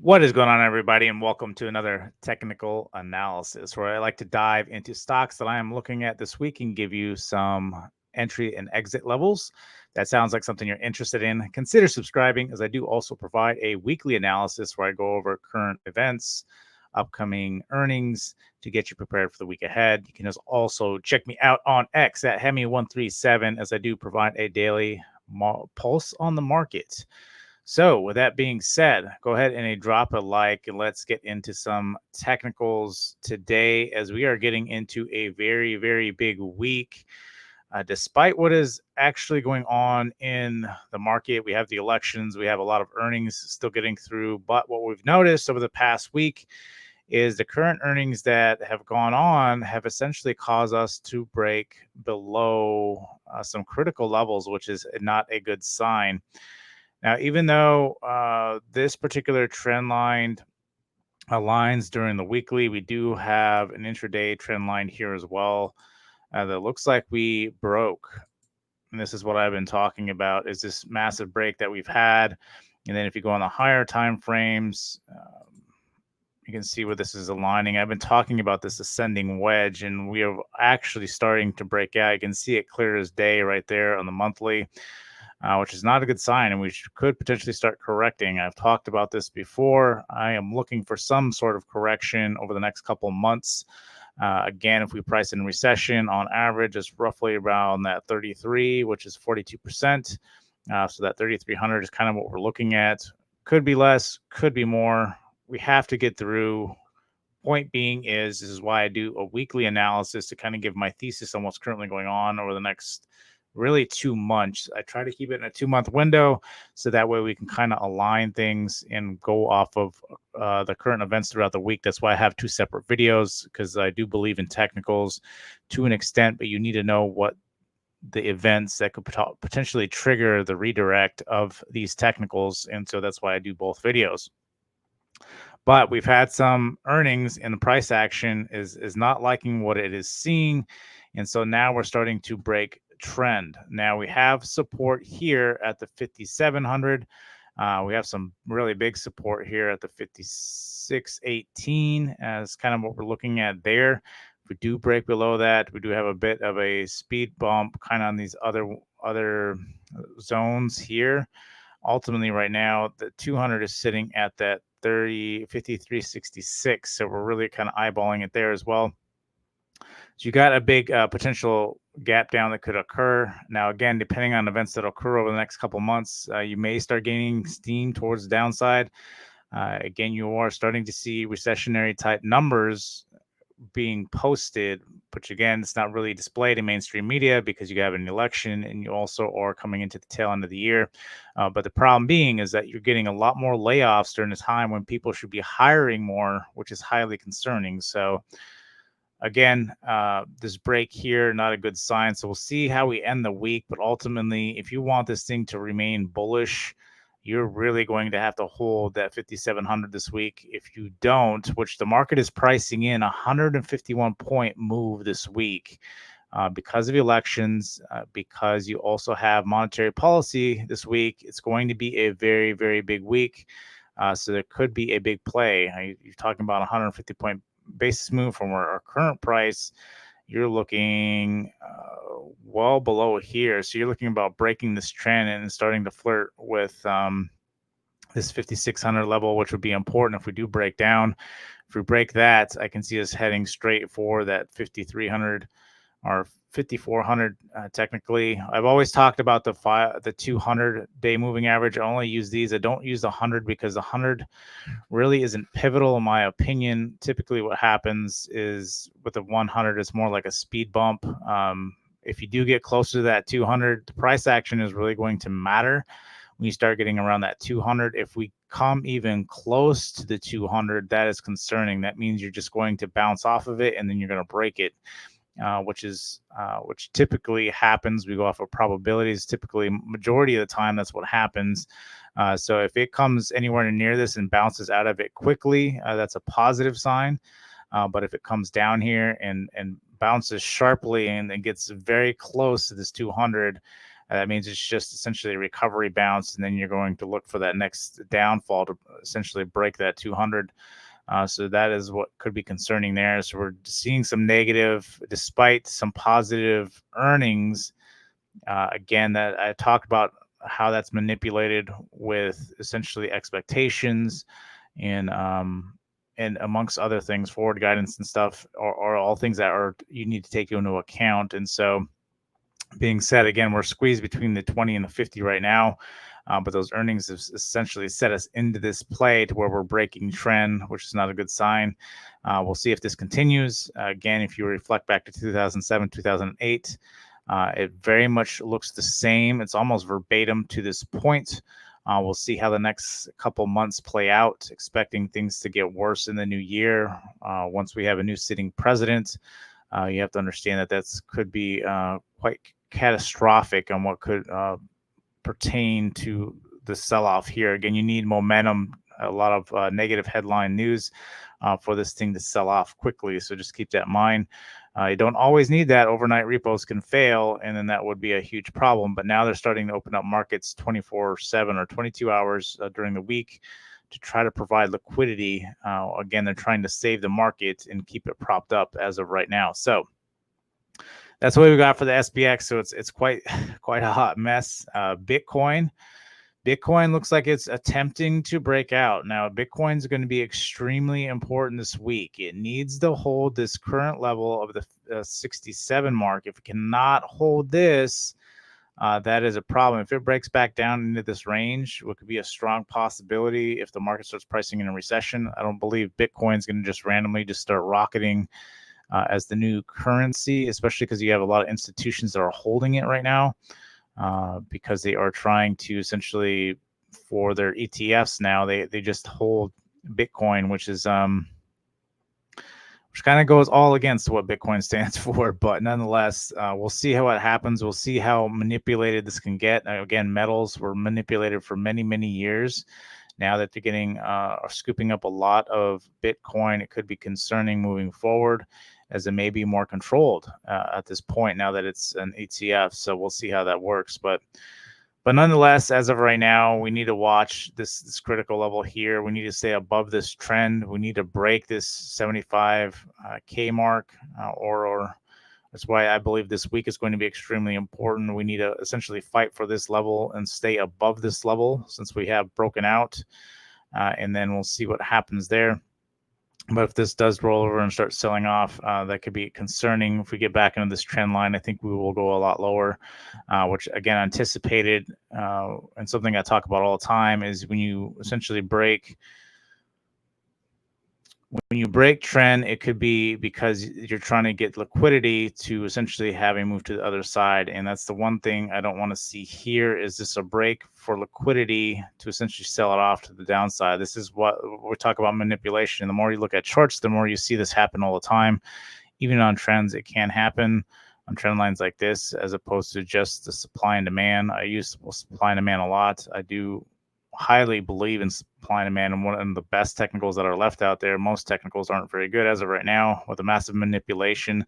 What is going on, everybody, and welcome to another technical analysis where I like to dive into stocks that I am looking at this week and give you some entry and exit levels. That sounds like something you're interested in. Consider subscribing, as I do also provide a weekly analysis where I go over current events, upcoming earnings to get you prepared for the week ahead. You can also check me out on X at Hemi137, as I do provide a daily pulse on the market. So, with that being said, go ahead and drop a like and let's get into some technicals today as we are getting into a very, very big week. Despite what is actually going on in the market, we have the elections, we have a lot of earnings still getting through. But what we've noticed over the past week is the current earnings that have gone on have essentially caused us to break below some critical levels, which is not a good sign. Now, even though this particular trend line aligns during the weekly, we do have an intraday trend line here as well that looks like we broke. And this is what I've been talking about: is this massive break that we've had. And then if you go on the higher time frames, you can see where this is aligning. I've been talking about this ascending wedge, and we are actually starting to break out. You can see it clear as day right there on the monthly. Which is not a good sign, and we could potentially start correcting. I've talked about this before. I am looking for some sort of correction over the next couple months. Again, if we price in recession, on average, it's roughly around that 33, which is 42%. So that 3,300 is kind of what we're looking at. Could be less, could be more. We have to get through. Point being is this is why I do a weekly analysis to kind of give my thesis on what's currently going on over the next really 2 months. I try to keep it in a 2 month window so that way we can kind of align things and go off of the current events throughout the week. That's why I have two separate videos, because I do believe in technicals to an extent, but you need to know what the events that could potentially trigger the redirect of these technicals. And so that's why I do both videos. But we've had some earnings, and the price action is not liking what it is seeing. And so now we're starting to break trend. Now we have support here at the 5,700. We have some really big support here at the 5618 as kind of what we're looking at there. If we do break below that, we do have a bit of a speed bump kind of on these other zones here. Ultimately, right now, the 200 is sitting at that 53.66. So we're really kind of eyeballing it there as well. So you got a big potential gap down that could occur. Now, again, depending on events that occur over the next couple months, you may start gaining steam towards the downside. Again, you are starting to see recessionary type numbers being posted, which again, it's not really displayed in mainstream media because you have an election and you also are coming into the tail end of the year. But the problem being is that you're getting a lot more layoffs during a time when people should be hiring more, which is highly concerning. So again, this break here, not a good sign. So we'll see how we end the week. But ultimately, if you want this thing to remain bullish, you're really going to have to hold that 5,700 this week. If you don't, which the market is pricing in, 151-point move this week because of elections, because you also have monetary policy this week, it's going to be a very, very big week. So there could be a big play. You're talking about 150-point basis move from our current price. You're looking well below here. So you're looking about breaking this trend and starting to flirt with this 5,600 level, which would be important if we do break down. If we break that, I can see us heading straight for that 5,300 or 5,400 technically. I've always talked about the 200-day moving average. I only use these. I don't use the 100 because the 100 really isn't pivotal in my opinion. Typically what happens is with the 100, it's more like a speed bump. If you do get closer to that 200, the price action is really going to matter when you start getting around that 200. If we come even close to the 200, that is concerning. That means you're just going to bounce off of it and then you're going to break it. Which typically happens. We go off of probabilities. Typically, majority of the time, that's what happens. So if it comes anywhere near this and bounces out of it quickly, that's a positive sign. But if it comes down here and bounces sharply and then gets very close to this 200, That means it's just essentially a recovery bounce, and then you're going to look for that next downfall to essentially break that 200. So that is what could be concerning there. So we're seeing some negative despite some positive earnings. Again, that I talked about how that's manipulated with essentially expectations and amongst other things, forward guidance and stuff, are all things that are you need to take into account. And so, being said, again, we're squeezed between the 20 and the 50 right now. But those earnings have essentially set us into this play to where we're breaking trend, which is not a good sign. We'll see if this continues. Again, if you reflect back to 2007, 2008, it very much looks the same. It's almost verbatim to this point. We'll see how the next couple months play out, expecting things to get worse in the new year. Once we have a new sitting president, you have to understand that that's could be quite catastrophic on what could pertain to the sell-off here. Again, you need momentum, a lot of negative headline news for this thing to sell off quickly. So just keep that in mind. You don't always need that. Overnight repos can fail, and then that would be a huge problem. But now they're starting to open up markets 24/7 or 22 hours during the week to try to provide liquidity. Again, they're trying to save the market and keep it propped up as of right now. So that's what we got for the SPX. So it's quite a hot mess. Bitcoin looks like it's attempting to break out. Now, Bitcoin is going to be extremely important this week. It needs to hold this current level of the 67 mark. If it cannot hold this, that is a problem. If it breaks back down into this range, what could be a strong possibility if the market starts pricing in a recession. I don't believe Bitcoin is going to just randomly just start rocketing as the new currency, especially because you have a lot of institutions that are holding it right now. Because they are trying to essentially, for their ETFs now, they just hold Bitcoin, which is which kind of goes all against what Bitcoin stands for. But nonetheless, we'll see how it happens. We'll see how manipulated this can get. Again, metals were manipulated for many years. Now that they're getting are scooping up a lot of Bitcoin, it could be concerning moving forward, as it may be more controlled at this point now that it's an ETF. So we'll see how that works. But nonetheless, as of right now, we need to watch this critical level here. We need to stay above this trend. We need to break this 75K mark, or that's why I believe this week is going to be extremely important. We need to essentially fight for this level and stay above this level since we have broken out, and then we'll see what happens there. But if this does roll over and start selling off, that could be concerning. If we get back into this trend line, I think we will go a lot lower, which again, anticipated, and something I talk about all the time is when you essentially break trend, it could be because you're trying to get liquidity to essentially have a move to the other side. And that's the one thing I don't want to see here. Is this a break for liquidity to essentially sell it off to the downside? This is what we talk about, manipulation. The more you look at charts, the more you see this happen all the time. Even on trends, it can happen on trend lines like this, as opposed to just the supply and demand. I use supply and demand a lot. I do highly believe in supply and demand, and one of the best technicals that are left out there. Most technicals aren't very good as of right now with the massive manipulation.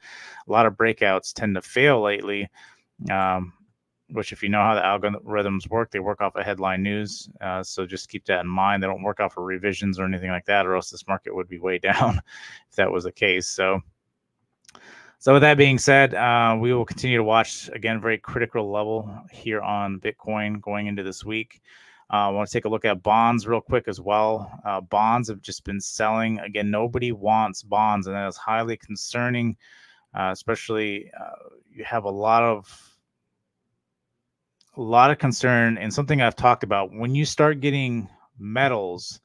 A lot of breakouts tend to fail lately, which if you know how the algorithms work, they work off of headline news. So just keep that in mind. They don't work off of revisions or anything like that, or else this market would be way down if that was the case. So with that being said, we will continue to watch, again, very critical level here on Bitcoin going into this week. I want to take a look at bonds real quick as well. Bonds have just been selling. Again, nobody wants bonds, and that is highly concerning, especially you have a lot of concern. And something I've talked about, when you start getting metals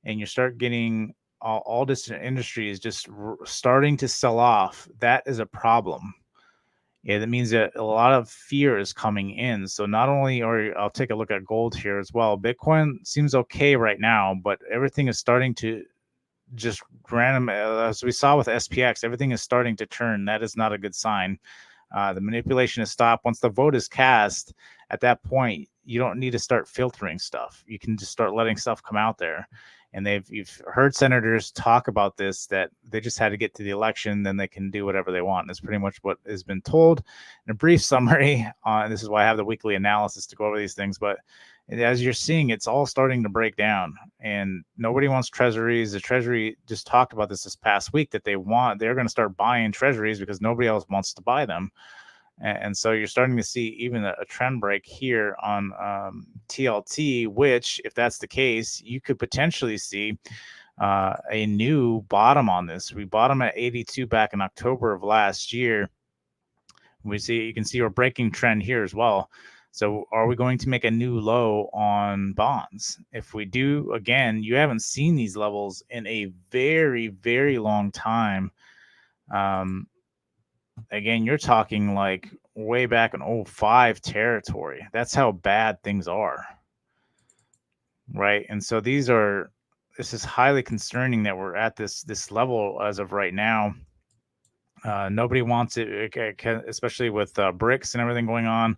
and you start getting all different industries just starting to sell off, that is a problem. Yeah, that means that a lot of fear is coming in. So not only, or I'll take a look at gold here as well. Bitcoin seems okay right now, but everything is starting to just random, as we saw with SPX, everything is starting to turn. That is not a good sign. The manipulation is stopped. Once the vote is cast, at that point, you don't need to start filtering stuff. You can just start letting stuff come out there. And you've heard senators talk about this, that they just had to get to the election, then they can do whatever they want. And that's pretty much what has been told in a brief summary. This is why I have the weekly analysis to go over these things. But as you're seeing, it's all starting to break down, and nobody wants treasuries. The Treasury just talked about this past week, that they're going to start buying treasuries because nobody else wants to buy them. And so you're starting to see even a trend break here on TLT, which, if that's the case, you could potentially see a new bottom on this. We bottomed at 82 back in October of last year. You can see our breaking trend here as well. So are we going to make a new low on bonds? If we do, again, you haven't seen these levels in a very, very long time. Again, you're talking like way back in 05 territory. That's how bad things are. Right. And so this is highly concerning that we're at this level as of right now. Nobody wants it, especially with BRICS and everything going on.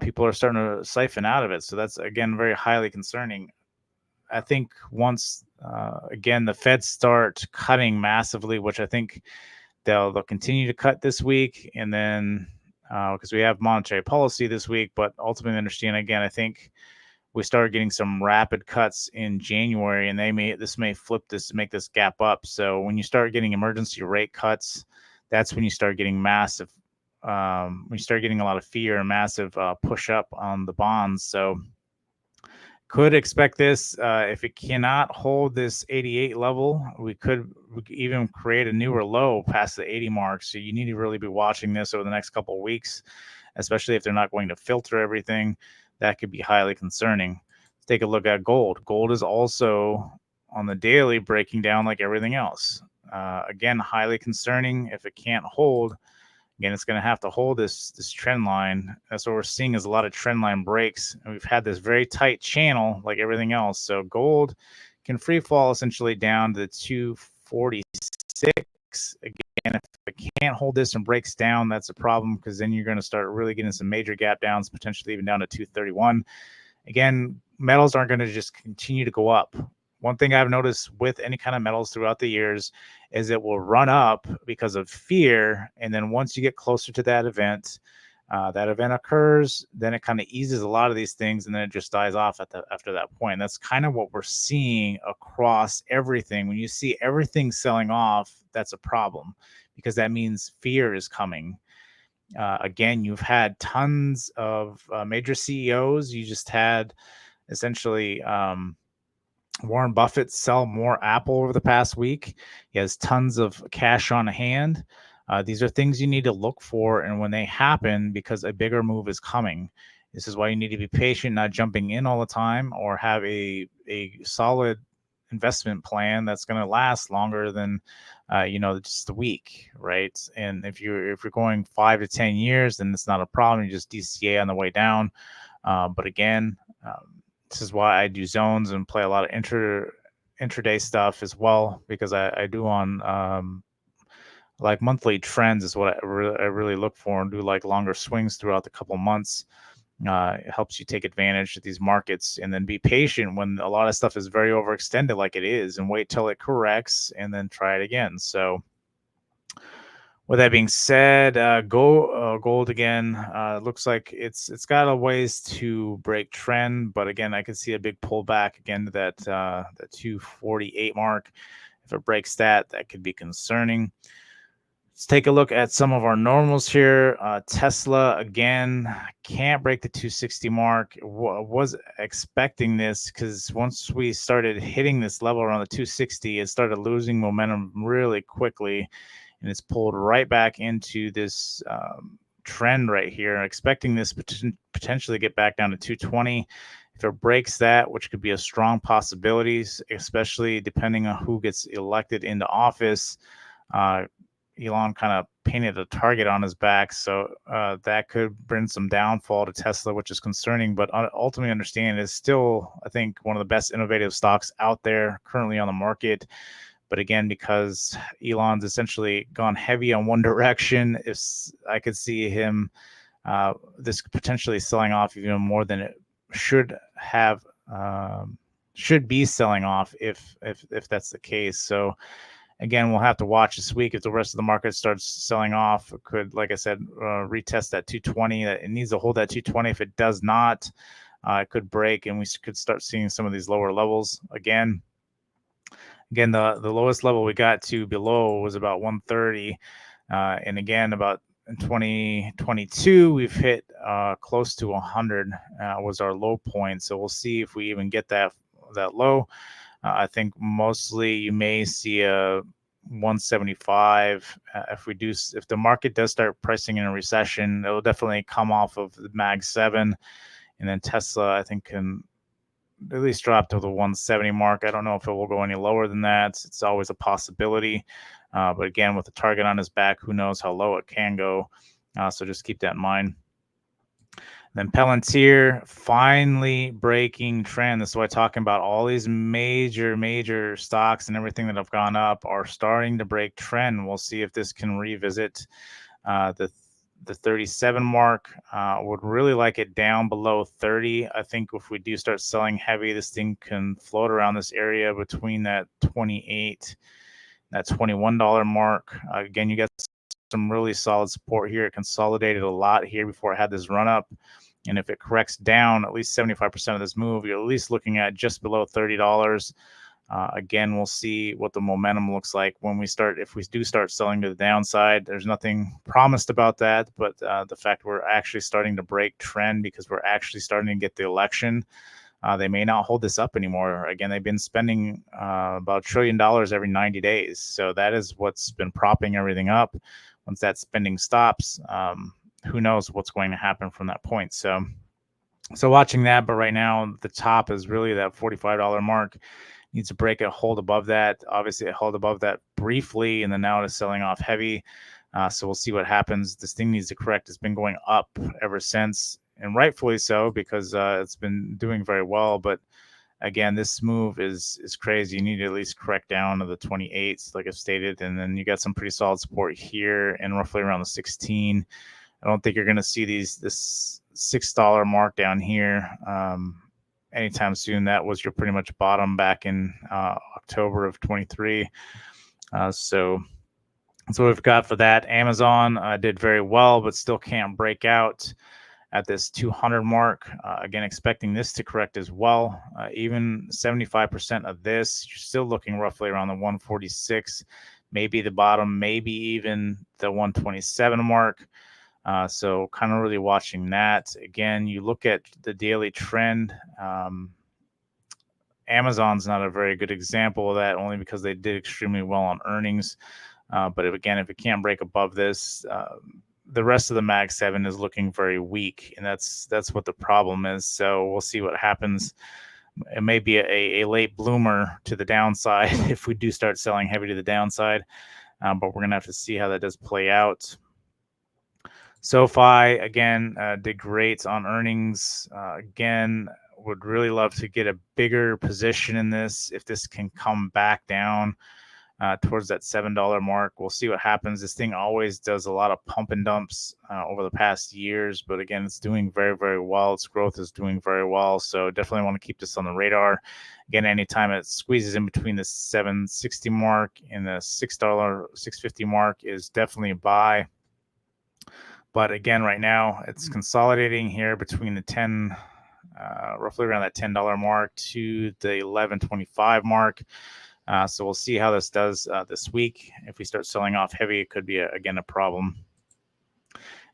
People are starting to siphon out of it. So that's, again, very highly concerning. I think once, again, the Fed start cutting massively, which I think they'll continue to cut this week, and then because we have monetary policy this week, but ultimately understand, again, I think we started getting some rapid cuts in January, and this may flip this to make this gap up. So when you start getting emergency rate cuts, that's when you start getting massive. When you start getting a lot of fear and massive push up on the bonds. So could expect this. If it cannot hold this 88 level, we could even create a newer low past the 80 mark. So you need to really be watching this over the next couple of weeks, especially if they're not going to filter everything. That could be highly concerning. Let's take a look at gold. Gold is also on the daily breaking down like everything else. Again, highly concerning. If it can't hold, again, it's going to have to hold this trend line. That's what we're seeing, is a lot of trend line breaks. And we've had this very tight channel like everything else. So gold can free fall essentially down to the 246. Again, if it can't hold this and breaks down, that's a problem, because then you're going to start really getting some major gap downs, potentially even down to 231. Again, metals aren't going to just continue to go up. One thing I've noticed with any kind of metals throughout the years is it will run up because of fear. And then once you get closer to that event occurs, then it kind of eases a lot of these things, and then it just dies off after that point. That's kind of what we're seeing across everything. When you see everything selling off, that's a problem, because that means fear is coming. Again, you've had tons of major CEOs. You just had essentially Warren Buffett sell more Apple over the past week. He has tons of cash on hand. These are things you need to look for, and when they happen, because a bigger move is coming. This is why you need to be patient, not jumping in all the time, or have a solid investment plan that's going to last longer than just a week, right? And if you're going 5 to 10 years, then it's not a problem. You just DCA on the way down. But again, this is why I do zones and play a lot of intraday stuff as well, because I do on like monthly trends is what I really look for, and do like longer swings throughout the couple months. It helps you take advantage of these markets, and then be patient when a lot of stuff is very overextended like it is, and wait till it corrects and then try it again. So with that being said, gold again, looks like it's got a ways to break trend, but again, I could see a big pullback again to that 248 mark. If it breaks that could be concerning. Let's take a look at some of our normals here. Tesla, again, can't break the 260 mark. Was expecting this, because once we started hitting this level around the 260, it started losing momentum really quickly, and it's pulled right back into this trend right here. Expecting this potentially get back down to 220. If it breaks that, which could be a strong possibility, especially depending on who gets elected into office, Elon kind of painted a target on his back, so that could bring some downfall to Tesla, which is concerning. But ultimately, understand it's still, I think, one of the best innovative stocks out there currently on the market. But again, because Elon's essentially gone heavy on one direction, I could see him this potentially selling off even more than it should have should be selling off if that's the case. So again, we'll have to watch this week. If the rest of the market starts selling off, it could, like I said, retest that 220. That it needs to hold that 220. If it does not, it could break, and we could start seeing some of these lower levels again. Again, the lowest level we got to below was about 130, and again, about in 2022, we've hit close to 100 was our low point. So we'll see if we even get that low. I think mostly you may see a 175. If the market does start pricing in a recession, it will definitely come off of the Mag 7, and then Tesla, I think, can at least drop to the 170 mark. I don't know if it will go any lower than that. It's always a possibility. But again, with the target on his back, who knows how low it can go. So just keep that in mind. Then Palantir finally breaking trend. This is why talking about all these major stocks and everything that have gone up are starting to break trend. We'll see if this can revisit the 37 mark. Would really like it down below 30. I think if we do start selling heavy, this thing can float around this area between that 28, that $21 mark. Again, you got some really solid support here. It consolidated a lot here before it had this run up. And if it corrects down at least 75% of this move, you're at least looking at just below $30. Again, we'll see what the momentum looks like when we start. If we do start selling to the downside, there's nothing promised about that, but the fact we're actually starting to break trend because we're actually starting to get the election, they may not hold this up anymore. Again, they've been spending about $1 trillion every 90 days. So that is what's been propping everything up. Once that spending stops, who knows what's going to happen from that point. So watching that, but right now the top is really that $45 mark. Needs to break a hold above that. Obviously, it held above that briefly, and then now it is selling off heavy. So we'll see what happens. This thing needs to correct. It's been going up ever since, and rightfully so, because it's been doing very well. But again, this move is crazy. You need to at least correct down to the 28s, like I've stated, and then you got some pretty solid support here and roughly around the 16. I don't think you're going to see this $6 mark down here anytime soon. That was your pretty much bottom back in October of 23. So that's what we've got for that. Amazon did very well, but still can't break out at this 200 mark. Again, expecting this to correct as well. Even 75% of this, you're still looking roughly around the 146, maybe the bottom, maybe even the 127 mark. So kind of really watching that. Again, you look at the daily trend. Amazon's not a very good example of that, only because they did extremely well on earnings. But if it can't break above this, the rest of the Mag 7 is looking very weak, and that's what the problem is. So we'll see what happens. It may be a late bloomer to the downside if we do start selling heavy to the downside, but we're going to have to see how that does play out. SoFi, again, did great on earnings. Again, would really love to get a bigger position in this. If this can come back down towards that $7 mark, we'll see what happens. This thing always does a lot of pump and dumps over the past years, but again, it's doing very, very well. Its growth is doing very well, so definitely want to keep this on the radar. Again, anytime it squeezes in between the $7.60 mark and the $6.50 mark is definitely a buy. But again, right now it's consolidating here between the 10, roughly around that $10 mark to the 11.25 mark. So we'll see how this does this week. If we start selling off heavy, it could be again a problem.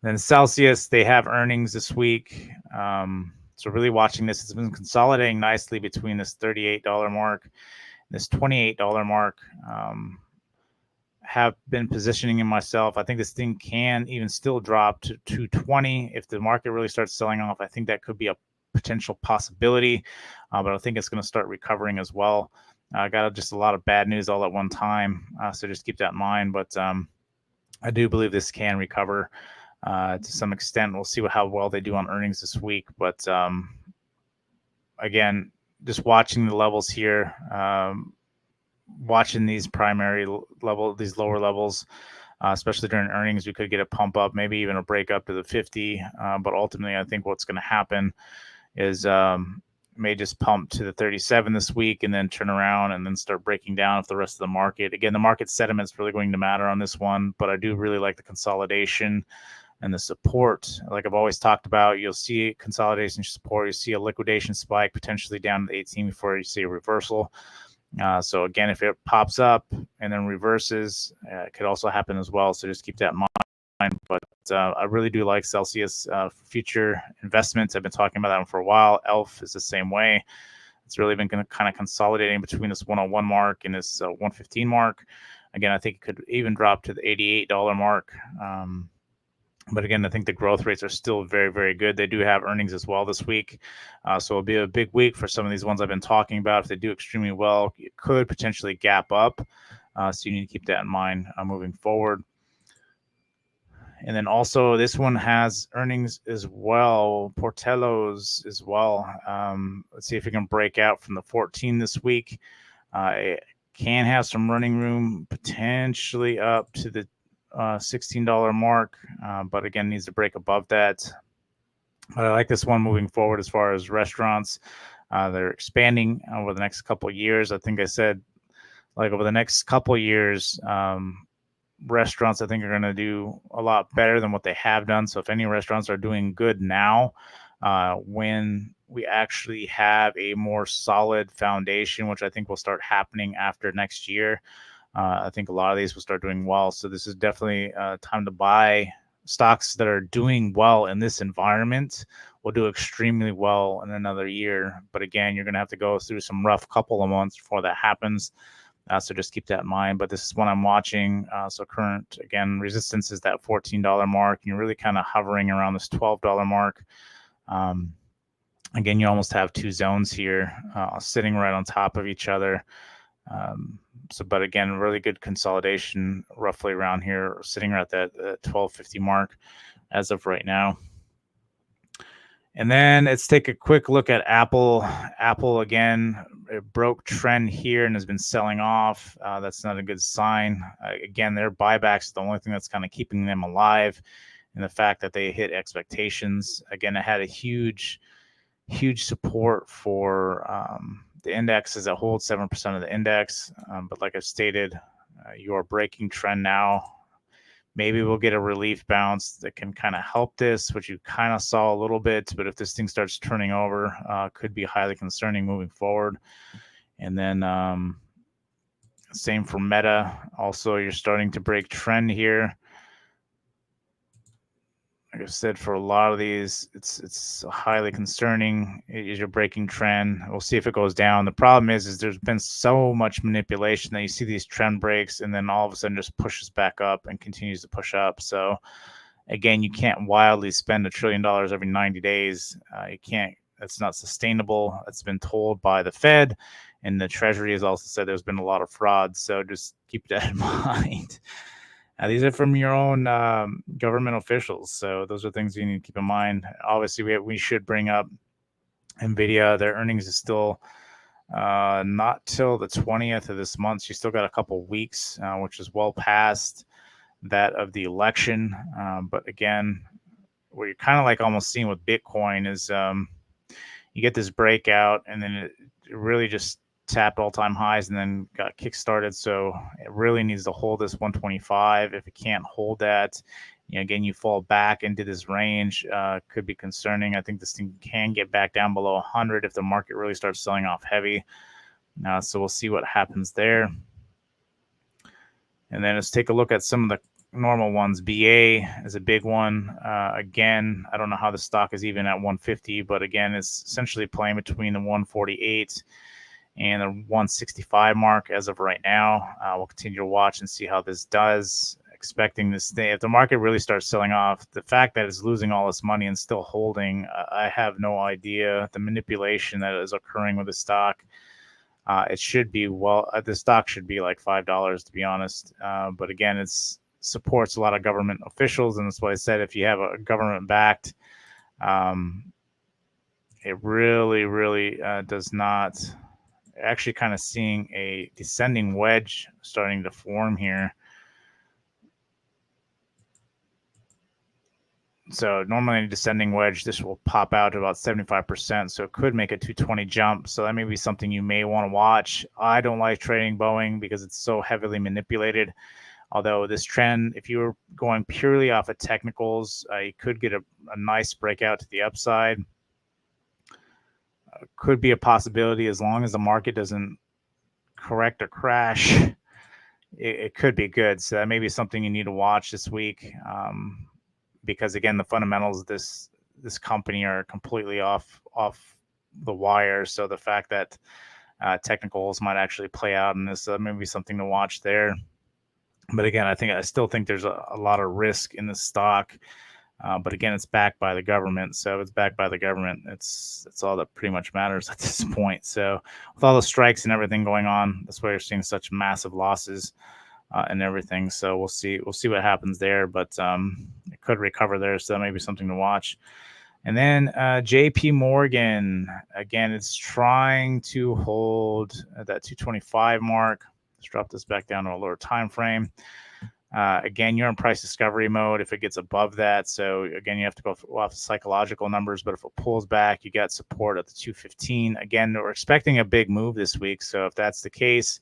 Then Celsius, they have earnings this week. So really watching this. It's been consolidating nicely between this $38 mark, and this $28 mark. Have been positioning in myself. I think this thing can even still drop to 220 if the market really starts selling off. I think that could be a potential possibility, but I think it's going to start recovering as well. I got just a lot of bad news all at one time, so just keep that in mind. But I do believe this can recover to some extent. We'll see how well they do on earnings this week. But again, just watching the levels here. Watching these primary these lower levels, especially during earnings, we could get a pump up, maybe even a break up to the 50. But ultimately, I think what's going to happen is may just pump to the 37 this week and then turn around and then start breaking down if the rest of the market. Again, the market sentiment is really going to matter on this one, but I do really like the consolidation and the support. Like I've always talked about, you'll see consolidation support. You see a liquidation spike potentially down to 18 before you see a reversal. So again, if it pops up and then reverses, it could also happen as well. So just keep that in mind. But I really do like Celsius future investments. I've been talking about that one for a while. ELF is the same way. It's really been kind of consolidating between this 101 mark and this 115 mark. Again, I think it could even drop to the $88 mark. But again, I think the growth rates are still very, very good. They do have earnings as well this week. So it'll be a big week for some of these ones I've been talking about. If they do extremely well, it could potentially gap up. So you need to keep that in mind moving forward. And then also this one has earnings as well, Portillo's as well. Let's see if it can break out from the 14 this week. It can have some running room, potentially up to the $16 mark, but again, needs to break above that. But I like this one moving forward as far as restaurants. They're expanding over the next couple of years. I think I said like over the next couple of years, restaurants I think are going to do a lot better than what they have done. So if any restaurants are doing good now, when we actually have a more solid foundation, which I think will start happening after next year, I think a lot of these will start doing well. So this is definitely time to buy stocks that are doing well in this environment. Will do extremely well in another year. But again, you're going to have to go through some rough couple of months before that happens. So just keep that in mind. But this is what I'm watching. So current, again, resistance is that $14 mark. And you're really kind of hovering around this $12 mark. Again, you almost have two zones here sitting right on top of each other. But again, really good consolidation roughly around here, sitting right at that 1250 mark as of right now. And then let's take a quick look at Apple. Apple, again, it broke trend here and has been selling off. That's not a good sign. Again, their buybacks is the only thing that's kind of keeping them alive, and the fact that they hit expectations. Again, it had a huge support for the index as a whole, 7% of the index. But like I've stated, you are breaking trend now. Maybe we'll get a relief bounce that can kind of help this, which you kind of saw a little bit. But if this thing starts turning over, could be highly concerning moving forward. And then same for Meta. Also, you're starting to break trend here. Like I said, for a lot of these, it's highly concerning. Is you're breaking trend. We'll see if it goes down. The problem is there's been so much manipulation that you see these trend breaks and then all of a sudden just pushes back up and continues to push up. So again, you can't wildly spend $1 trillion every 90 days. You can't. That's not sustainable. It's been told by the Fed, and the Treasury has also said there's been a lot of fraud. So just keep that in mind. These are from your own government officials. So those are things you need to keep in mind. Obviously, we should bring up NVIDIA. Their earnings is still not till the 20th of this month. You still got a couple weeks, which is well past that of the election. But again, what you're kind of like almost seeing with Bitcoin is you get this breakout and then it really just tapped all-time highs and then got kick-started. So it really needs to hold this 125. If it can't hold that, again, you fall back into this range, could be concerning. I think this thing can get back down below 100 if the market really starts selling off heavy. So we'll see what happens there. And then let's take a look at some of the normal ones. BA is a big one. Again, I don't know how the stock is even at 150, but again, it's essentially playing between the 148 and the 165 mark as of right now. We'll continue to watch and see how this does. Expecting this thing, if the market really starts selling off, the fact that it's losing all this money and still holding, I have no idea the manipulation that is occurring with the stock. It should be the stock should be like $5 to be honest. But again, it supports a lot of government officials, and that's why I said if you have a government backed, it really does not. Actually kind of seeing a descending wedge starting to form here. So normally in a descending wedge, this will pop out to about 75%. So it could make a 220 jump. So that may be something you may want to watch. I don't like trading Boeing because it's so heavily manipulated. Although this trend, if you were going purely off of technicals, you could get a nice breakout to the upside. Could be a possibility as long as the market doesn't correct or crash. It could be good. So that may be something you need to watch this week, because again, the fundamentals of this company are completely off the wire. So the fact that technicals might actually play out in this, may be something to watch there. But again, I still think there's a lot of risk in the stock. But again, it's backed by the government. So if it's backed by the government, it's all that pretty much matters at this point. So with all the strikes and everything going on, that's why you're seeing such massive losses and everything. So we'll see what happens there. But it could recover there. So that may be something to watch. And then JP Morgan, again, it's trying to hold that 225 mark. Let's drop this back down to a lower time frame. Again, you're in price discovery mode if it gets above that. So again, you have to go off psychological numbers, but if it pulls back, you got support at the 215. Again, we're expecting a big move this week. So if that's the case,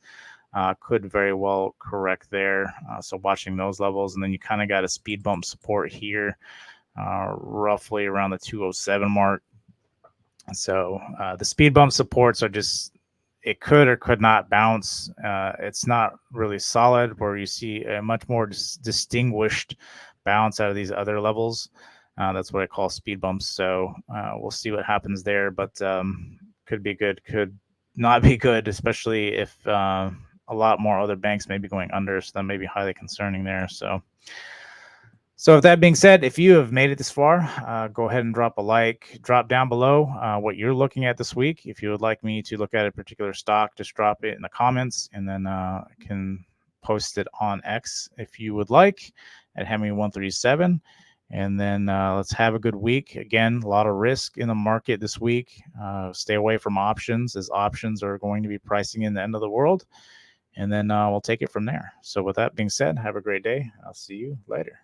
could very well correct there. So watching those levels, and then you kind of got a speed bump support here, roughly around the 207 mark. So the speed bump supports are just, it could or could not bounce. It's not really solid where you see a much more distinguished bounce out of these other levels. That's what I call speed bumps. So we'll see what happens there, but could be good, could not be good, especially if a lot more other banks may be going under. So that may be highly concerning there. So with that being said, if you have made it this far, go ahead and drop a like. Drop down below what you're looking at this week. If you would like me to look at a particular stock, just drop it in the comments, and then I can post it on X if you would like at Hemi137. And then let's have a good week. Again, a lot of risk in the market this week. Stay away from options, as options are going to be pricing in the end of the world. And then we'll take it from there. So with that being said, have a great day. I'll see you later.